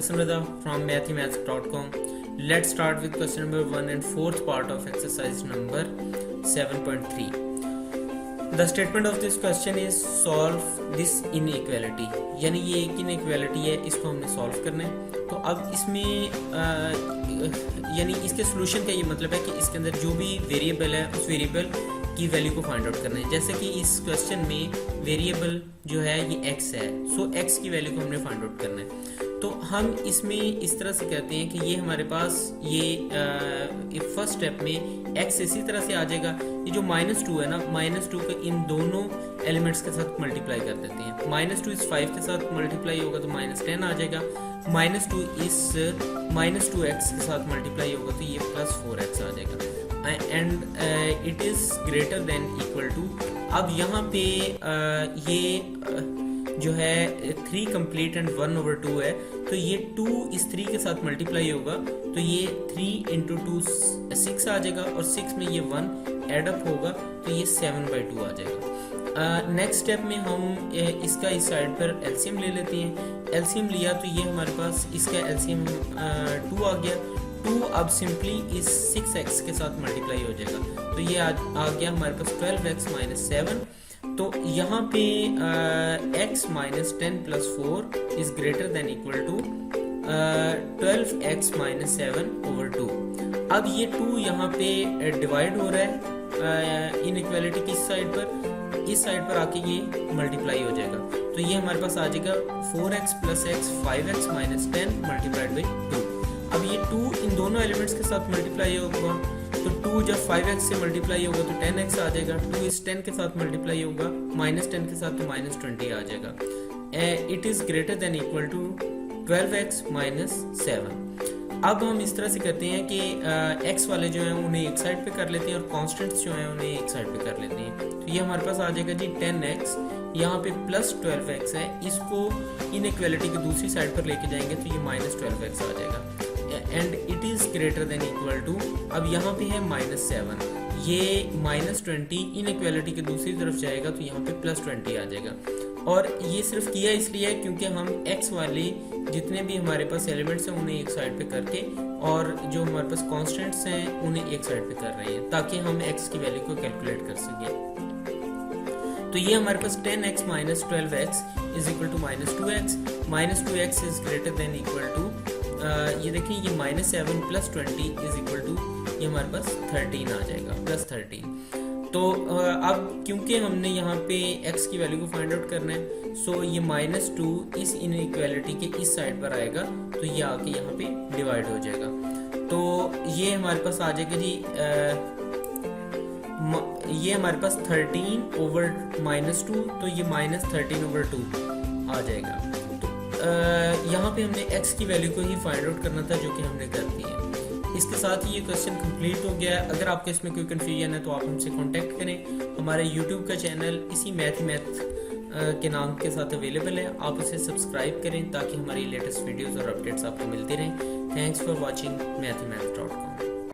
Hassan from mathemaths.com. Let's start with question number 1 and fourth part of exercise number 7.3. The statement of this question is solve this inequality. यानी ये एक inequality है, इसको हमने solve करना है। तो अब इसमें यानी इसके solution का ये मतलब है कि इसके अंदर जो भी variable है उस variable की वैल्यू को फाइंड आउट करना है। जैसे कि इस क्वेश्चन में वेरिएबल जो है ये x है, सो x की वैल्यू को हमने फाइंड आउट करना है। तो हम इसमें इस तरह से कहते हैं कि ये हमारे पास ये फर्स्ट स्टेप में x इसी तरह से आ जाएगा। ये जो -2 है ना, -2 को इन दोनों एलिमेंट्स के साथ मल्टीप्लाई कर देते हैं। -2 इस 5 के साथ मल्टीप्लाई होगा तो -10 आ जाएगा। -2 इस -2x के साथ मल्टीप्लाई होगा तो ये +4x आ जाएगा। And it is greater than equal to, अब यहाँ पे ये जो है 3 कंप्लीट एंड 1/2 है, तो ये 2 इस 3 के साथ मल्टीप्लाई होगा तो ये 3 × 2 6 आ जाएगा और 6 में ये 1 एड अप होगा तो ये 7/2 आ जाएगा। नेक्स्ट स्टेप में हम इसका इस साइड पर एलसीएम ले लेते हैं। एलसीएम लिया तो ये हमारे पास इसका एलसीएम 2 आ गया। 2 अब सिंपली इस 6x के साथ मल्टीप्लाई हो जाएगा तो ये आ गया हमारे पास 12x - 7। तो यहाँ पे x - 10 + 4 is greater than equal to 12x - 7/2। अब ये 2 यहाँ पे डिवाइड हो रहा है इनइक्वालिटी की साइड पर, इस साइड पर आके ये मल्टीप्लाई हो जाएगा तो ये हमारे पास आ जाएगा 4x + x 5x - 10 × 2। अब ये 2 इन दोनों एलिमेंट्स के साथ मल्टीप्लाई होगा तो 2 जब 5x से मल्टीप्लाई होगा तो 10x आ जाएगा। 2 इस 10 के साथ मल्टीप्लाई होगा -10 के साथ तो -20 आ जाएगा। It is greater than equal to 12x - 7। अब हम इस तरह से करते हैं कि x वाले जो हैं उन्हें एक साइड पे कर लेते हैं और कॉन्स्टेंट्स जो हैं उन्हें एक साइड पे कर लेते हैं। तो ये हमारे पास आ जाएगा जी 10x, यहाँ पे +12x है, इसको इनइक्वालिटी की दूसरी साइड पर लेके जाएंगे तो ये -12x आ जाएगा। And it is greater than equal to, अब यहाँ पे है -7, ये -20 इनइक्वालिटी की दूसरी तरफ जाएगा तो यहाँ पे +20 आ जाएगा। और ये सिर्फ किया इसलिए है क्योंकि हम x वाले जितने भी हमारे पास एलिमेंट्स हैं उन्हें एक साइड पे करके और जो हमारे पास कॉन्स्टेंट्स हैं उन्हें एक साइड पे कर रहे हैं ताकि हम x की वैल्यू को कैलकुलेट कर सकें। तो ये हमारे पास 10x - 12x is equal to -2x, -2x is greater than equal to, ये देखिए ये -7 + 20 इज इक्वल टू, ये हमारे पास 13 आ जाएगा, +13। तो अब क्योंकि हमने यहाँ पे x की वैल्यू को फाइंड आउट करना है सो ये -2 इस इनइक्वालिटी के इस साइड पर आएगा तो ये आके यहाँ पे डिवाइड हो जाएगा। तो ये हमारे पास आ जाएगा जी ये हमारे पास 13/-2 तो ये -13/2 आ जाएगा। तो यहाँ पे हमने x की वैल्यू को ही फाइंड आउट करना था जो कि हमने कर दी है। इसके साथ ही ये क्वेश्चन कंप्लीट हो गया है। अगर आपको इसमें कोई कन्फ्यूजन है तो आप हमसे कांटेक्ट करें। हमारे यूट्यूब का चैनल इसी मैथ के नाम के साथ अवेलेबल है, आप उसे सब्सक्राइब करें ताकि हमारी लेटेस्ट वीडियोस और अपडेट्स आपको मिलती रहें। Thanks for watching mathemaths.com।